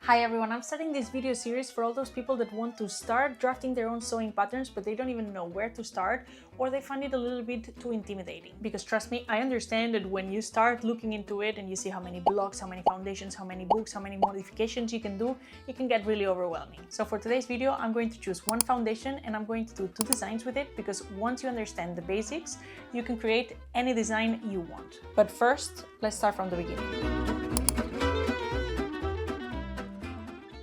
Hi everyone, I'm starting this video series for all those people that want to start drafting their own sewing patterns but they don't even know where to start, or they find it a little bit too intimidating. Because trust me, I understand that when you start looking into it and you see how many blocks, how many foundations, how many books, how many modifications you can do, it can get really overwhelming. So for today's video, I'm going to choose one foundation and I'm going to do 2 designs with it, because once you understand the basics, you can create any design you want. But first, let's start from the beginning.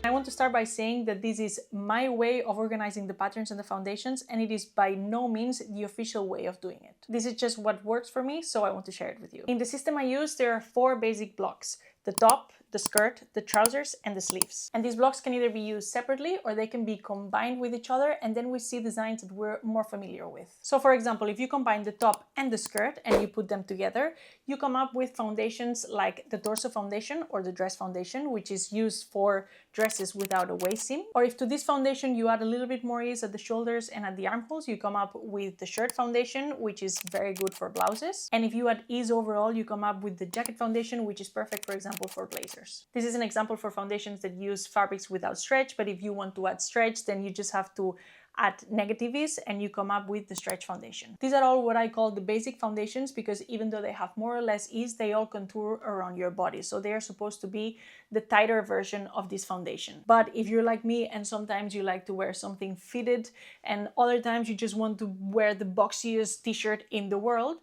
I want to start by saying that this is my way of organizing the patterns and the foundations, and it is by no means the official way of doing it. This is just what works for me, so I want to share it with you. In the system I use, there are 4 basic blocks: the top, the skirt, the trousers, and the sleeves. And these blocks can either be used separately or they can be combined with each other, and then we see designs that we're more familiar with. So for example, if you combine the top and the skirt and you put them together, you come up with foundations like the torso foundation or the dress foundation, which is used for dresses without a waist seam. Or if to this foundation you add a little bit more ease at the shoulders and at the armholes, you come up with the shirt foundation, which is very good for blouses. And if you add ease overall, you come up with the jacket foundation, which is perfect, for example, for blazers. This is an example for foundations that use fabrics without stretch, but if you want to add stretch, then you just have to add negative ease and you come up with the stretch foundation. These are all what I call the basic foundations, because even though they have more or less ease, they all contour around your body. So they are supposed to be the tighter version of this foundation. But if you're like me and sometimes you like to wear something fitted and other times you just want to wear the boxiest t-shirt in the world,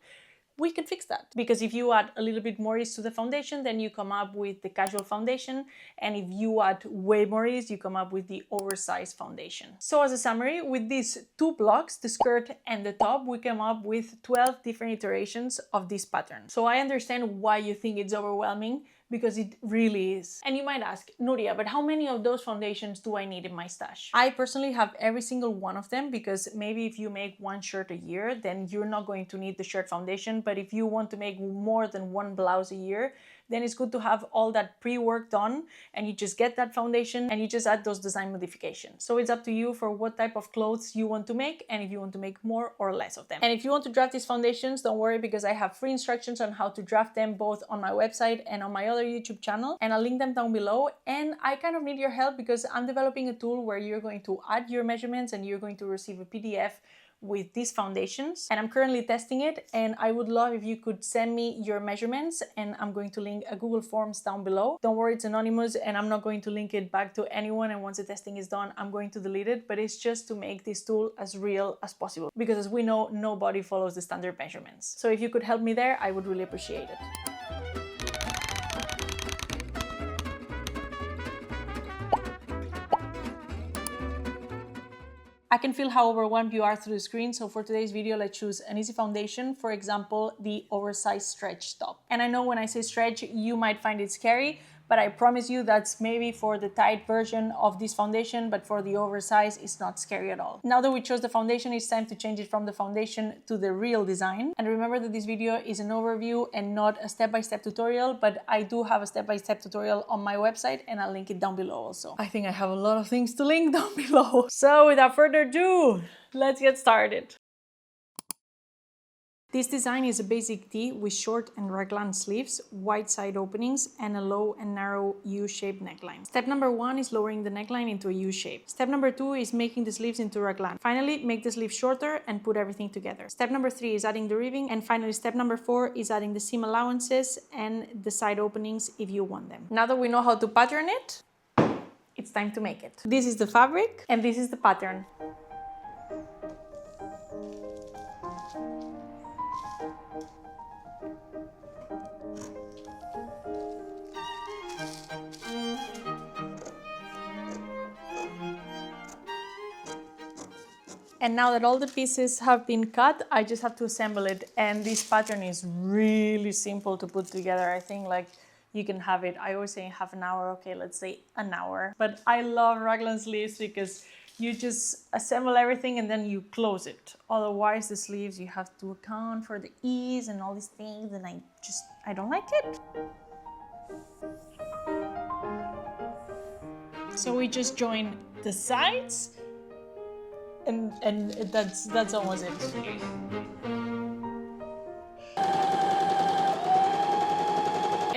we can fix that. Because if you add a little bit more ease to the foundation, then you come up with the casual foundation. And if you add way more ease, you come up with the oversized foundation. So as a summary, with these 2 blocks, the skirt and the top, we come up with 12 different iterations of this pattern. So I understand why you think it's overwhelming, because it really is. And you might ask, Nuria, but how many of those foundations do I need in my stash? I personally have every single one of them, because maybe if you make 1 shirt a year, then you're not going to need the shirt foundation. But if you want to make more than 1 blouse a year, then it's good to have all that pre-work done, and you just get that foundation and you just add those design modifications. So it's up to you for what type of clothes you want to make, and if you want to make more or less of them. And if you want to draft these foundations, don't worry, because I have free instructions on how to draft them both on my website and on my other YouTube channel, and I'll link them down below. And I kind of need your help, because I'm developing a tool where you're going to add your measurements and you're going to receive a PDF with these foundations, and I'm currently testing it, and I would love if you could send me your measurements, and I'm going to link a Google Forms down below. Don't worry, it's anonymous and I'm not going to link it back to anyone, and once the testing is done, I'm going to delete it, but it's just to make this tool as real as possible, because as we know, nobody follows the standard measurements. So if you could help me there, I would really appreciate it. I can feel how overwhelmed you are through the screen, so for today's video, let's choose an easy foundation. For example, the oversized stretch top. And I know when I say stretch, you might find it scary, but I promise you that's maybe for the tight version of this foundation, but for the oversized, it's not scary at all. Now that we chose the foundation, it's time to change it from the foundation to the real design. And remember that this video is an overview and not a step-by-step tutorial, but I do have a step-by-step tutorial on my website, and I'll link it down below also. I think I have a lot of things to link down below. So without further ado, let's get started. This design is a basic tee with short and raglan sleeves, wide side openings, and a low and narrow U-shaped neckline. Step number 1 is lowering the neckline into a U shape. Step number 2 is making the sleeves into raglan. Finally, make the sleeves shorter and put everything together. Step number 3 is adding the ribbing, and finally step number 4 is adding the seam allowances and the side openings if you want them. Now that we know how to pattern it, it's time to make it. This is the fabric and this is the pattern. And now that all the pieces have been cut, I just have to assemble it. And this pattern is really simple to put together. I think like you can have it, I always say half an hour, okay, let's say an hour. But I love raglan sleeves because you just assemble everything and then you close it. Otherwise the sleeves, you have to account for the ease and all these things, and I don't like it. So we just join the sides, and that's almost it.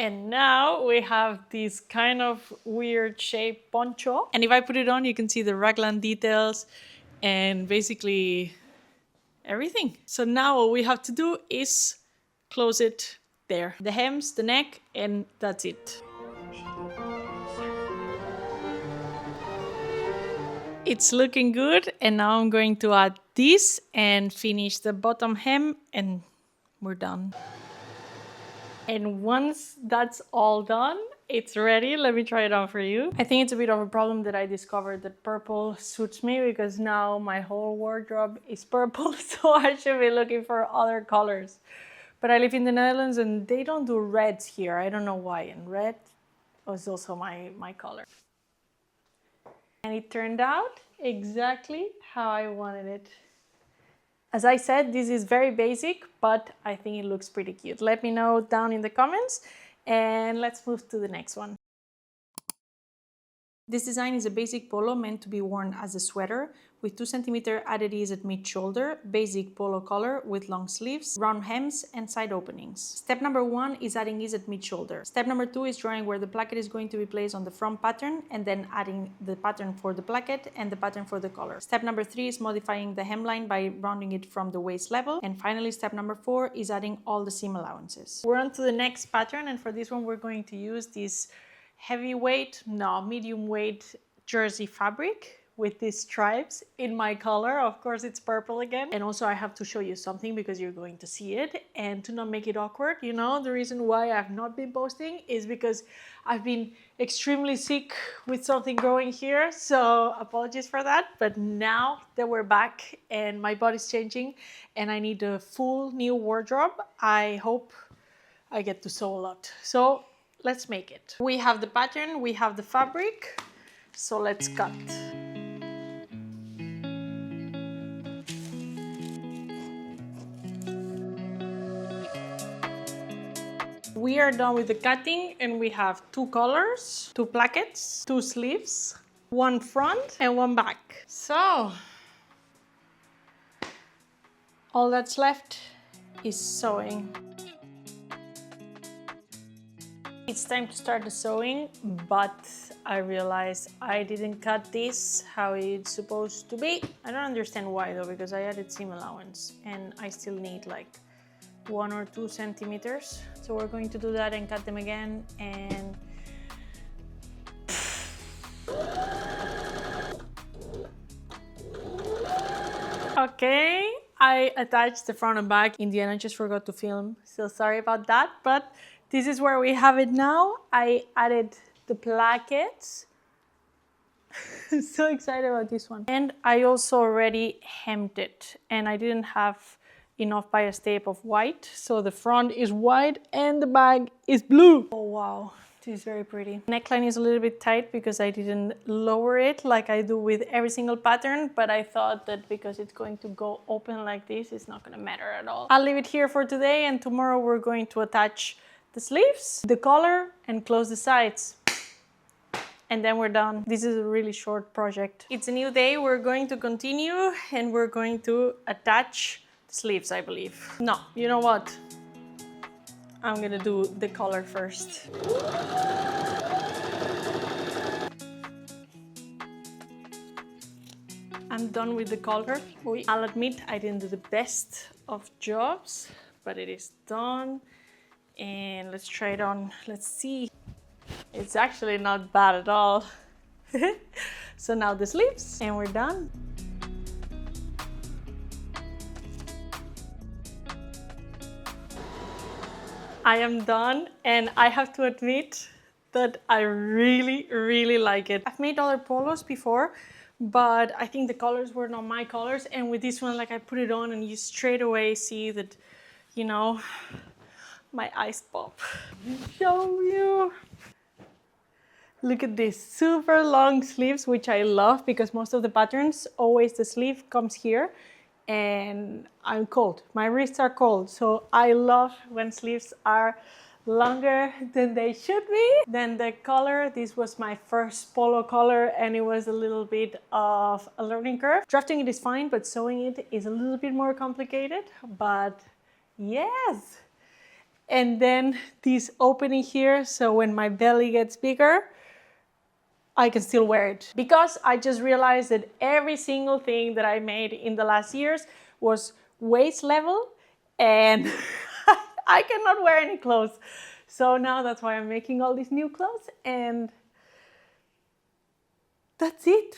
And now we have this kind of weird shaped poncho. And if I put it on, you can see the Raglan details and basically everything. So now all we have to do is close it there. The hems, the neck, and that's it. It's looking good, and now I'm going to add this and finish the bottom hem, and we're done. And once that's all done, it's ready. Let me try it on for you. I think it's a bit of a problem that I discovered that purple suits me, because now my whole wardrobe is purple, so I should be looking for other colors. But I live in the Netherlands and they don't do reds here. I don't know why, and red was also my color. And it turned out exactly how I wanted it. As I said, this is very basic, but I think it looks pretty cute. Let me know down in the comments, and let's move to the next one. This design is a basic polo meant to be worn as a sweater, with 2 cm added ease at mid-shoulder, basic polo collar with long sleeves, round hems and side openings. Step number 1 is adding ease at mid-shoulder. Step number 2 is drawing where the placket is going to be placed on the front pattern, and then adding the pattern for the placket and the pattern for the collar. Step number 3 is modifying the hemline by rounding it from the waist level. And finally, step number 4 is adding all the seam allowances. We're on to the next pattern, and for this one we're going to use this medium weight jersey fabric with these stripes in my color. Of course, it's purple again. And also I have to show you something because you're going to see it, and to not make it awkward, you know, the reason why I've not been posting is because I've been extremely sick with something growing here, so apologies for that. But now that we're back and my body's changing and I need a full new wardrobe, I hope I get to sew a lot. So let's make it. We have the pattern, we have the fabric, so let's cut. We are done with the cutting, and we have 2 collars, 2 plackets, 2 sleeves, 1 front and 1 back. So all that's left is sewing. It's time to start the sewing, but I realized I didn't cut this how it's supposed to be. I don't understand why though, because I added seam allowance and I still need like 1 or 2 centimeters. So we're going to do that and cut them again. And okay, I attached the front and back. In the end, I just forgot to film, so sorry about that, but this is where we have it now. I added the plackets. I'm so excited about this one. And I also already hemmed it, and I didn't have enough bias tape of white, so the front is white and the back is blue. Oh wow, this is very pretty. Neckline is a little bit tight because I didn't lower it like I do with every single pattern, but I thought that because it's going to go open like this, it's not going to matter at all. I'll leave it here for today, and tomorrow we're going to attach the sleeves, the collar, and close the sides. And then we're done. This is a really short project. It's a new day. We're going to continue, and we're going to attach the sleeves, I believe. No, you know what? I'm gonna do the collar first. I'm done with the collar. I'll admit I didn't do the best of jobs, but it is done. And let's try it on. Let's see. It's actually not bad at all. So now the sleeves, and we're done. I am done, and I have to admit that I really, really like it. I've made other polos before, but I think the colors were not my colors. And with this one, like, I put it on and you straight away see that, you know, my eyes pop. Show you. Look at this, super long sleeves, which I love because most of the patterns, always the sleeve comes here, and I'm cold. My wrists are cold, so I love when sleeves are longer than they should be. Then the collar, this was my first polo collar, and it was a little bit of a learning curve. Drafting it is fine, but sewing it is a little bit more complicated, but yes. and then this opening here, so when my belly gets bigger, I can still wear it. Because I just realized that every single thing that I made in the last years was waist level, and I cannot wear any clothes. So now that's why I'm making all these new clothes, and that's it.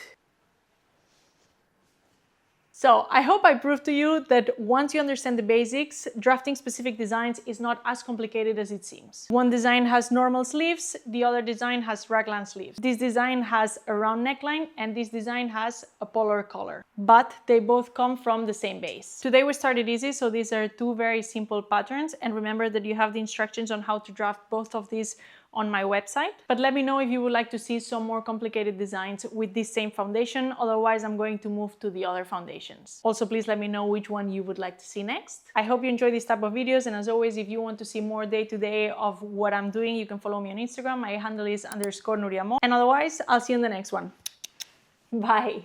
So I hope I proved to you that once you understand the basics, drafting specific designs is not as complicated as it seems. One design has normal sleeves, the other design has raglan sleeves. This design has a round neckline and this design has a polar collar, but they both come from the same base. Today we started easy, so these are two very simple patterns, and remember that you have the instructions on how to draft both of these on my website. But let me know if you would like to see some more complicated designs with this same foundation, otherwise I'm going to move to the other foundations. Also, please let me know which one you would like to see next. I hope you enjoy this type of videos, and as always, if you want to see more day-to-day of what I'm doing, you can follow me on Instagram. My handle is _NuriaMo, and otherwise I'll see you in the next one. Bye!